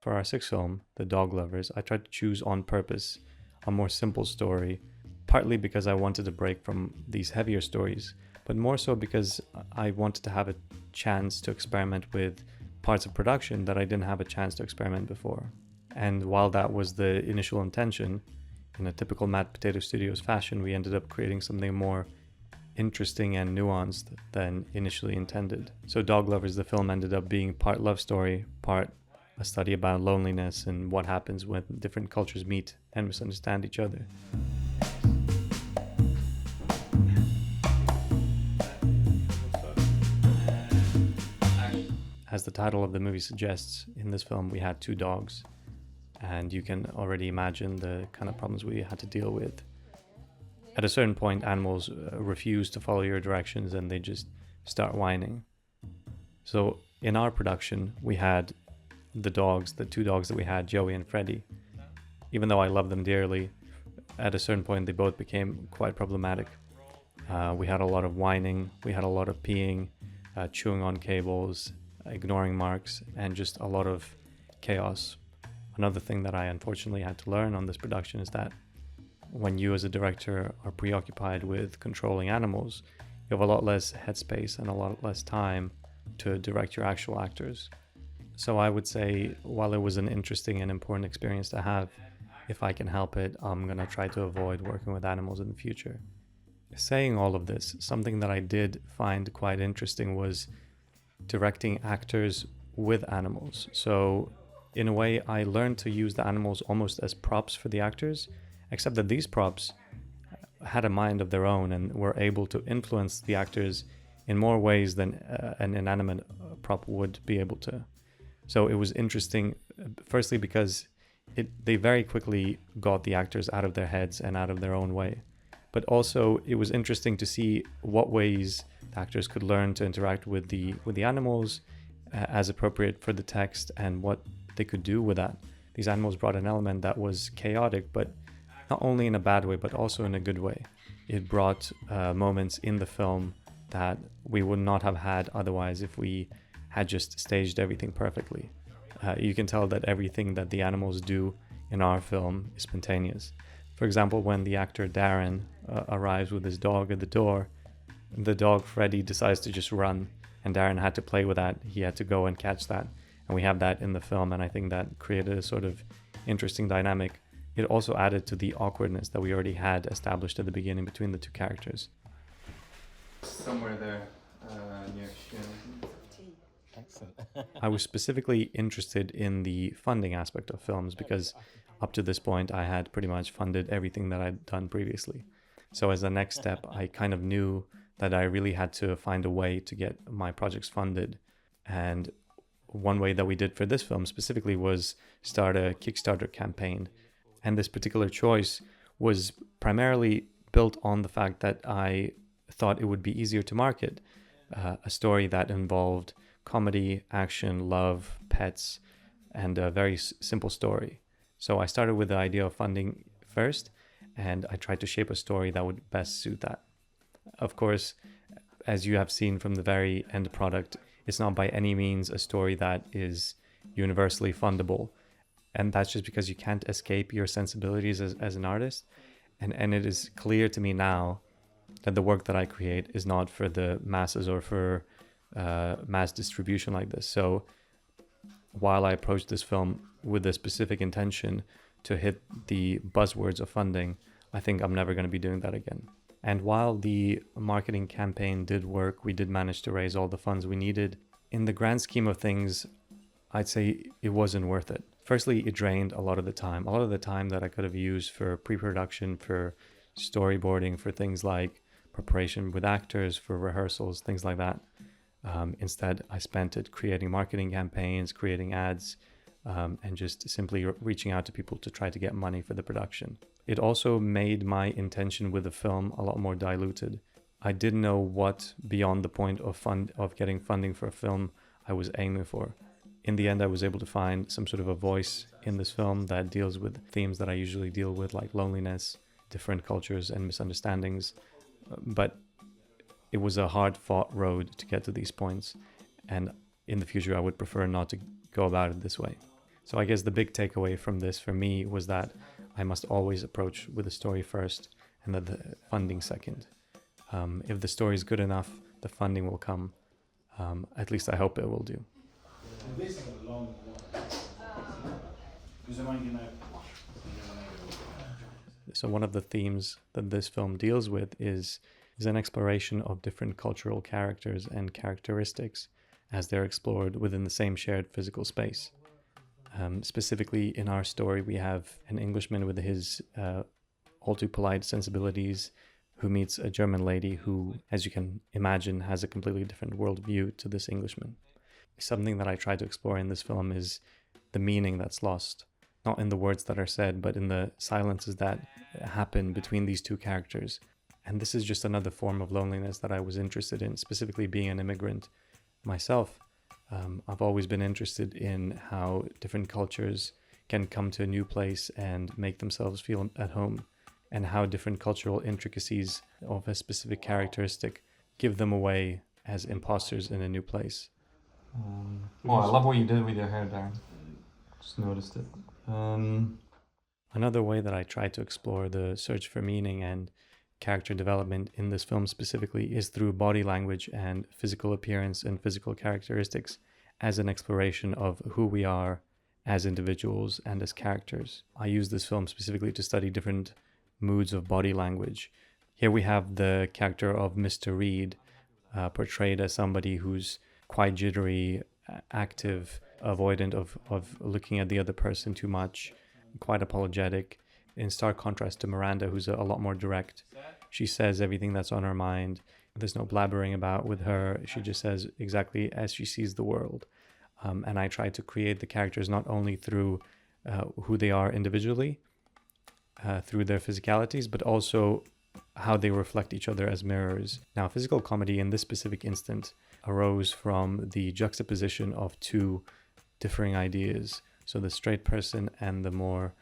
For our sixth film, The Dog Lovers, I tried to choose on purpose a more simple story, partly because I wanted to break from these heavier stories, but more so because I wanted to have a chance to experiment with parts of production that I didn't have a chance to experiment before. And while that was the initial intention, in a typical Mad Potato Studios fashion, we ended up creating something more interesting and nuanced than initially intended. So Dog Lovers, the film, ended up being part love story, part a study about loneliness and what happens when different cultures meet and misunderstand each other. As the title of the movie suggests, in this film we had two dogs, and you can already imagine the kind of problems we had to deal with. At a certain point, animals refuse to follow your directions and they just start whining. So in our production, we had the two dogs that we had, Joey and Freddie. Even though I love them dearly, at a certain point they both became quite problematic. We had a lot of whining, we had a lot of peeing, chewing on cables, ignoring marks, and just a lot of chaos. Another thing that I unfortunately had to learn on this production is that when you as a director are preoccupied with controlling animals, you have a lot less headspace and a lot less time to direct your actual actors. So I would say, while it was an interesting and important experience to have, if I can help it, I'm going to try to avoid working with animals in the future. Saying all of this, something that I did find quite interesting was directing actors with animals. So in a way, I learned to use the animals almost as props for the actors, except that these props had a mind of their own and were able to influence the actors in more ways than an inanimate prop would be able to. So it was interesting, firstly because they very quickly got the actors out of their heads and out of their own way. But also it was interesting to see what ways the actors could learn to interact with the animals as appropriate for the text and what they could do with that. These animals brought an element that was chaotic, but not only in a bad way, but also in a good way. It brought moments in the film that we would not have had otherwise if we had just staged everything perfectly. You can tell that everything that the animals do in our film is spontaneous. For example, when the actor Darren arrives with his dog at the door, the dog Freddy decides to just run, and Darren had to play with that. He had to go and catch that, and we have that in the film, and I think that created a sort of interesting dynamic. It also added to the awkwardness that we already had established at the beginning between the two characters. Somewhere there, near Shin. Excellent. I was specifically interested in the funding aspect of films because up to this point I had pretty much funded everything that I'd done previously. So as a next step, I kind of knew that I really had to find a way to get my projects funded. And one way that we did for this film specifically was start a Kickstarter campaign. And this particular choice was primarily built on the fact that I thought it would be easier to market a story that involved comedy, action, love, pets, and a very simple story. So I started with the idea of funding first, and I tried to shape a story that would best suit that. Of course, as you have seen from the very end product, it's not by any means a story that is universally fundable. And that's just because you can't escape your sensibilities as an artist. And it is clear to me now that the work that I create is not for the masses or for mass distribution like this. So while I approached this film with a specific intention to hit the buzzwords of funding, I think I'm never going to be doing that again. And while the marketing campaign did work, we did manage to raise all the funds we needed. In the grand scheme of things, I'd say it wasn't worth it. Firstly, it drained a lot of the time that I could have used for pre-production, for storyboarding, for things like preparation with actors, for rehearsals, things like that. Instead, I spent it creating marketing campaigns, creating ads, and just simply reaching out to people to try to get money for the production. It also made my intention with the film a lot more diluted. I didn't know what beyond the point of getting funding for a film I was aiming for. In the end, I was able to find some sort of a voice in this film that deals with themes that I usually deal with, like loneliness, different cultures, and misunderstandings. But it was a hard-fought road to get to these points, and in the future, I would prefer not to go about it this way. So I guess the big takeaway from this for me was that I must always approach with the story first and then the funding second. If the story is good enough, the funding will come. At least I hope it will do. So one of the themes that this film deals with is an exploration of different cultural characters and characteristics as they're explored within the same shared physical space. Specifically, in our story, we have an Englishman with his all too polite sensibilities who meets a German lady who, as you can imagine, has a completely different worldview to this Englishman. Something that I try to explore in this film is the meaning that's lost, not in the words that are said, but in the silences that happen between these two characters. And this is just another form of loneliness that I was interested in, specifically being an immigrant myself. I've always been interested in how different cultures can come to a new place and make themselves feel at home, and how different cultural intricacies of a specific characteristic give them away as imposters in a new place. I love what you did with your hair, Darren. Just noticed it. Another way that I try to explore the search for meaning and character development in this film specifically is through body language and physical appearance and physical characteristics as an exploration of who we are as individuals and as characters. I use this film specifically to study different moods of body language. Here we have the character of Mr. Reed, portrayed as somebody who's quite jittery, active, avoidant of looking at the other person too much, quite apologetic, in stark contrast to Miranda, who's a lot more direct. She says everything that's on her mind. There's no blabbering about with her. She just says exactly as she sees the world. And I try to create the characters not only through who they are individually, through their physicalities, but also how they reflect each other as mirrors. Now, physical comedy in this specific instant arose from the juxtaposition of two differing ideas. So the straight person and the more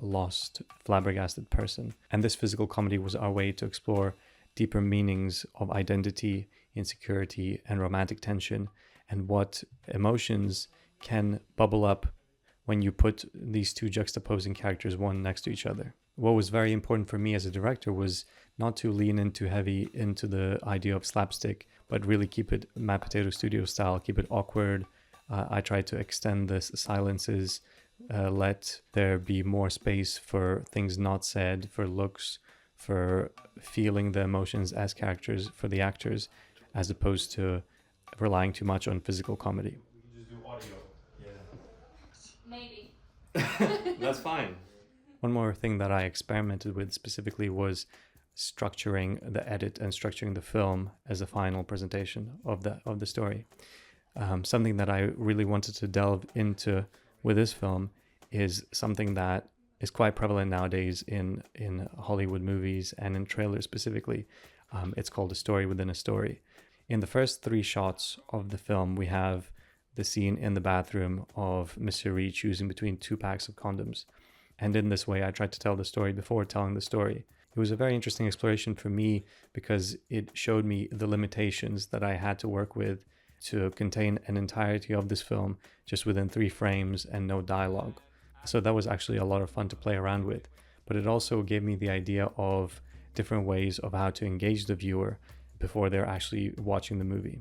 lost, flabbergasted person. And this physical comedy was our way to explore deeper meanings of identity, insecurity, and romantic tension, and what emotions can bubble up when you put these two juxtaposing characters one next to each other. What was very important for me as a director was not to lean in too heavy into the idea of slapstick, but really keep it Matt Potato Studio style, keep it awkward. I tried to extend the silences, let there be more space for things not said, for looks, for feeling the emotions as characters for the actors, as opposed to relying too much on physical comedy. We can just do audio. Maybe. That's fine. One more thing that I experimented with specifically was structuring the edit and structuring the film as a final presentation of the story. Something that I really wanted to delve into with this film is something that is quite prevalent nowadays in Hollywood movies and in trailers specifically. It's called a story within a story. In the first 3 shots of the film, we have the scene in the bathroom of Mr. Reed choosing between 2 packs of condoms. And in this way, I tried to tell the story before telling the story. It was a very interesting exploration for me because it showed me the limitations that I had to work with to contain an entirety of this film just within 3 frames and no dialogue. So that was actually a lot of fun to play around with. But it also gave me the idea of different ways of how to engage the viewer before they're actually watching the movie.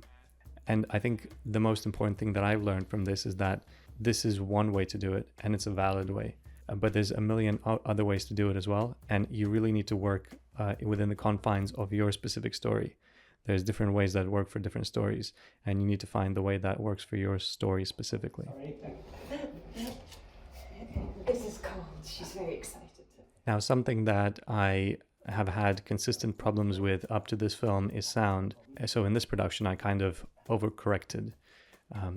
And I think the most important thing that I've learned from this is that this is one way to do it, and it's a valid way. But there's a million other ways to do it as well, and you really need to work within the confines of your specific story. There's different ways that work for different stories, and you need to find the way that works for your story specifically. This is cold. She's very excited. Now, something that I have had consistent problems with up to this film is sound. So in this production, I kind of overcorrected.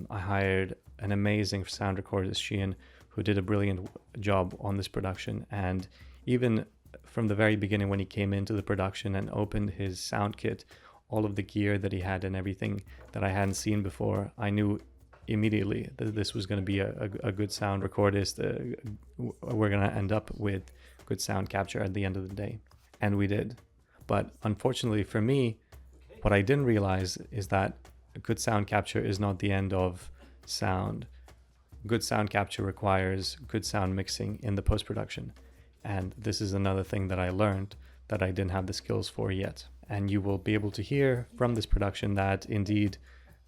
I hired an amazing sound recordist, Sheehan, who did a brilliant job on this production. And even from the very beginning, when he came into the production and opened his sound kit, all of the gear that he had and everything that I hadn't seen before, I knew immediately that this was going to be a good sound recordist. We're going to end up with good sound capture at the end of the day. And we did. But unfortunately for me, what I didn't realize is that good sound capture is not the end of sound. good sound capture requires good sound mixing in the post-production. And this is another thing that I learned that I didn't have the skills for yet. And you will be able to hear from this production that indeed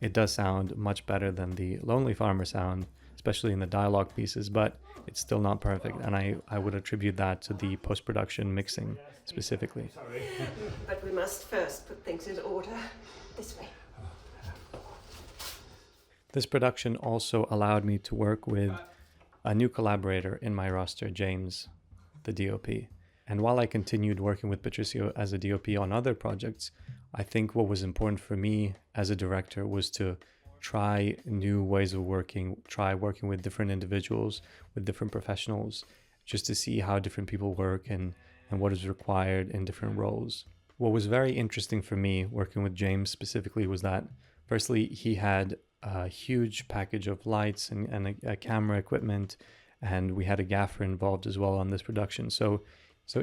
it does sound much better than the Lonely Farmer sound, especially in the dialogue pieces, but it's still not perfect. And I would attribute that to the post-production mixing specifically. But we must first put things in order. This way. This production also allowed me to work with a new collaborator in my roster, James, the DOP. And while I continued working with Patricio as a DOP on other projects, I think what was important for me as a director was to try new ways of working, try working with different individuals, with different professionals, just to see how different people work and what is required in different roles. What was very interesting for me working with James specifically was that, firstly, he had a huge package of lights and a camera equipment, and we had a gaffer involved as well on this production. So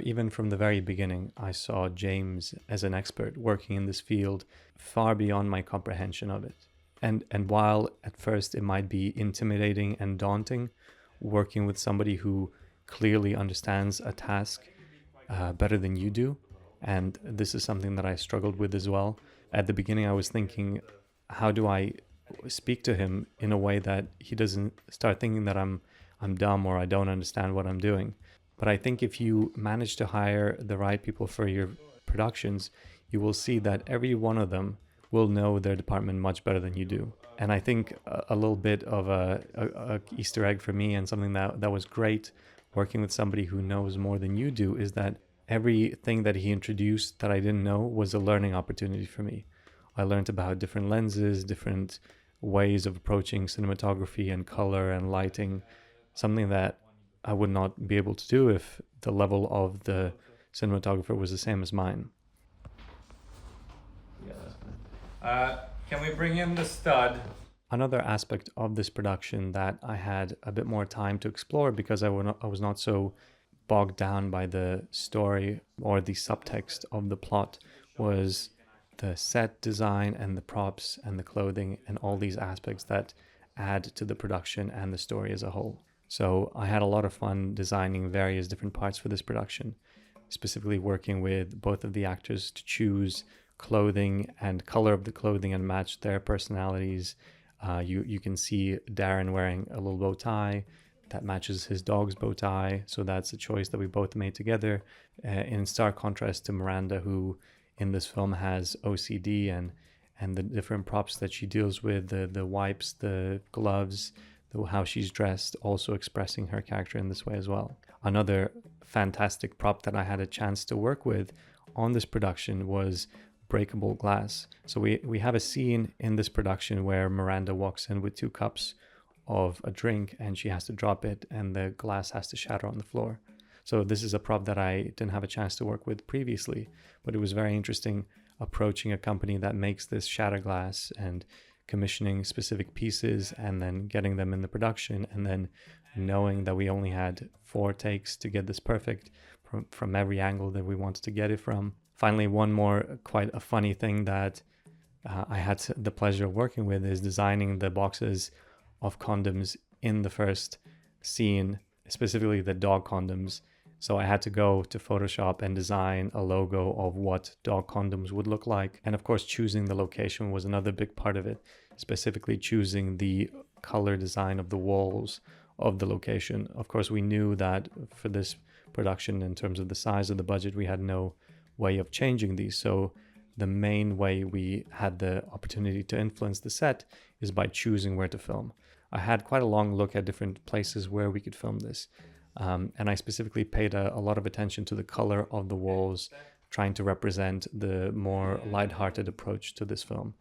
even from the very beginning, I saw James as an expert working in this field far beyond my comprehension of it. And while at first it might be intimidating and daunting, working with somebody who clearly understands a task better than you do, and this is something that I struggled with as well. At the beginning, I was thinking, how do I speak to him in a way that he doesn't start thinking that I'm dumb or I don't understand what I'm doing? But I think if you manage to hire the right people for your productions, you will see that every one of them will know their department much better than you do. And I think a little bit of a Easter egg for me, and something that was great working with somebody who knows more than you do, is that everything that he introduced that I didn't know was a learning opportunity for me. I learned about different lenses, different ways of approaching cinematography and color and lighting, something that I would not be able to do if the level of the cinematographer was the same as mine. Can we bring in the stud? Another aspect of this production that I had a bit more time to explore because I was not so bogged down by the story or the subtext of the plot was the set design and the props and the clothing and all these aspects that add to the production and the story as a whole. So I had a lot of fun designing various different parts for this production, specifically working with both of the actors to choose clothing and color of the clothing and match their personalities. You can see Darren wearing a little bow tie that matches his dog's bow tie, so that's a choice that we both made together, in stark contrast to Miranda, who in this film has OCD and the different props that she deals with, the wipes, the gloves, how she's dressed, also expressing her character in this way as well. Another fantastic prop that I had a chance to work with on this production was breakable glass. So we have a scene in this production where Miranda walks in with 2 cups of a drink and she has to drop it and the glass has to shatter on the floor. So this is a prop that I didn't have a chance to work with previously, but it was very interesting approaching a company that makes this shatter glass and commissioning specific pieces and then getting them in the production, and then knowing that we only had 4 takes to get this perfect from every angle that we wanted to get it from. Finally, one more quite a funny thing that I had the pleasure of working with is designing the boxes of condoms in the first scene, specifically the dog condoms. So I had to go to Photoshop and design a logo of what dog condoms would look like. And of course, choosing the location was another big part of it, specifically choosing the color design of the walls of the location. Of course, we knew that for this production, in terms of the size of the budget, we had no way of changing these. So the main way we had the opportunity to influence the set is by choosing where to film. I had quite a long look at different places where we could film this. And I specifically paid a lot of attention to the color of the walls, trying to represent the more lighthearted approach to this film.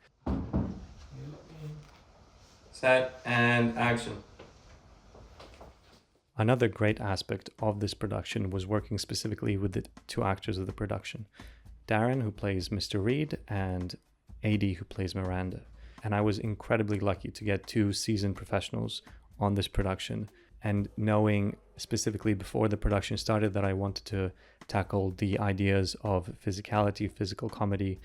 Set and action. Another great aspect of this production was working specifically with the 2 actors of the production, Darren, who plays Mr. Reed, and Adie, who plays Miranda. And I was incredibly lucky to get 2 seasoned professionals on this production, and knowing specifically before the production started that I wanted to tackle the ideas of physicality, physical comedy,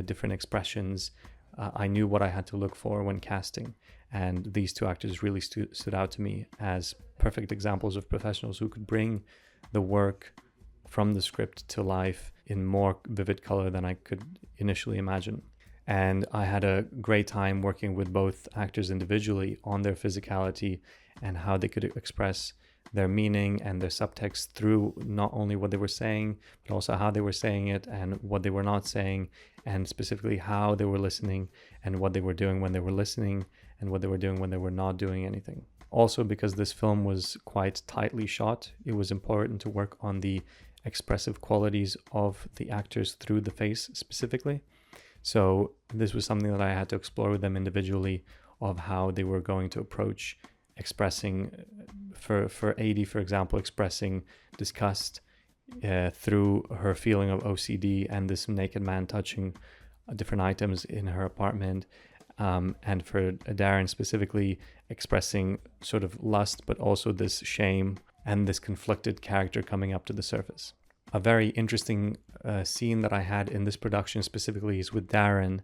different expressions, I knew what I had to look for when casting. And these two actors really stood out to me as perfect examples of professionals who could bring the work from the script to life in more vivid color than I could initially imagine. And I had a great time working with both actors individually on their physicality and how they could express their meaning and their subtext through not only what they were saying, but also how they were saying it and what they were not saying, and specifically how they were listening and what they were doing when they were listening and what they were doing when they were not doing anything. Also, because this film was quite tightly shot, it was important to work on the expressive qualities of the actors through the face specifically. So this was something that I had to explore with them individually, of how they were going to approach expressing, for Adi, for example, expressing disgust through her feeling of OCD and this naked man touching different items in her apartment. And for Darren specifically, expressing sort of lust, but also this shame and this conflicted character coming up to the surface. A very interesting scene that I had in this production specifically is with Darren,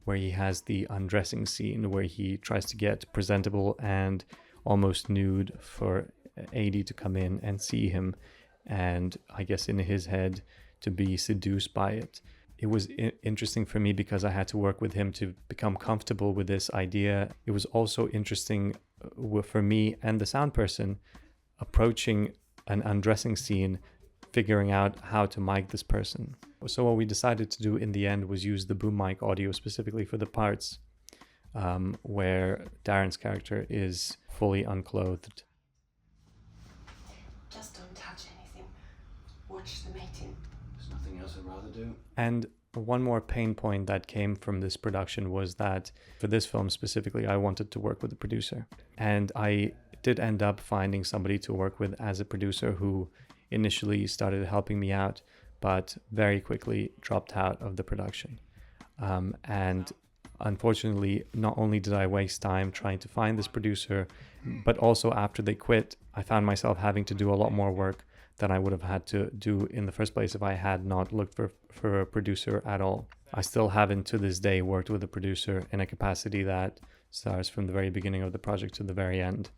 where he has the undressing scene where he tries to get presentable and almost nude for Adi to come in and see him, and I guess in his head to be seduced by it. It was interesting for me because I had to work with him to become comfortable with this idea. It was also interesting for me and the sound person approaching an undressing scene, figuring out how to mic this person. So what we decided to do in the end was use the boom mic audio specifically for the parts where Darren's character is fully unclothed. Just don't touch anything. Watch the mating. There's nothing else I'd rather do. And one more pain point that came from this production was that for this film specifically, I wanted to work with a producer. And I did end up finding somebody to work with as a producer who initially started helping me out, but very quickly dropped out of the production. And unfortunately, not only did I waste time trying to find this producer, but also after they quit, I found myself having to do a lot more work than I would have had to do in the first place if I had not looked for a producer at all. I still haven't to this day worked with a producer in a capacity that starts from the very beginning of the project to the very end.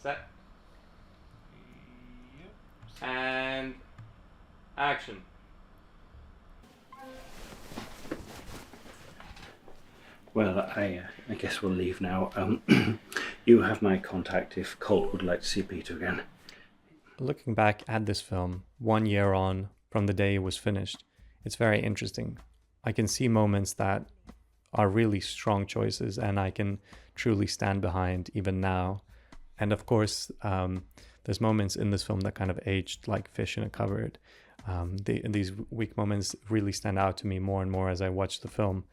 Set. And action. Well, I guess we'll leave now. You have my contact if Colt would like to see Peter again. Looking back at this film, 1 year on from the day it was finished, it's very interesting. I can see moments that are really strong choices and I can truly stand behind even now. And of course, there's moments in this film that kind of aged like fish in a cupboard. These weak moments really stand out to me more and more as I watch the film.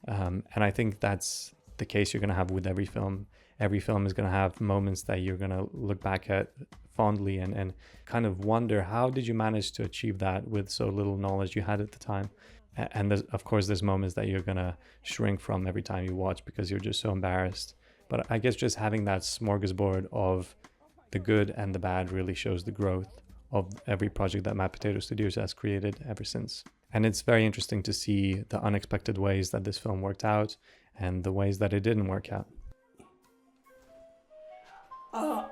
And I think that's the case you're going to have with every film. Every film is going to have moments that you're going to look back at fondly and kind of wonder, how did you manage to achieve that with so little knowledge you had at the time? And of course, there's moments that you're going to shrink from every time you watch because you're just so embarrassed. But I guess just having that smorgasbord of the good and the bad really shows the growth of every project that Matt Potato Studios has created ever since. And it's very interesting to see the unexpected ways that this film worked out and the ways that it didn't work out. Oh.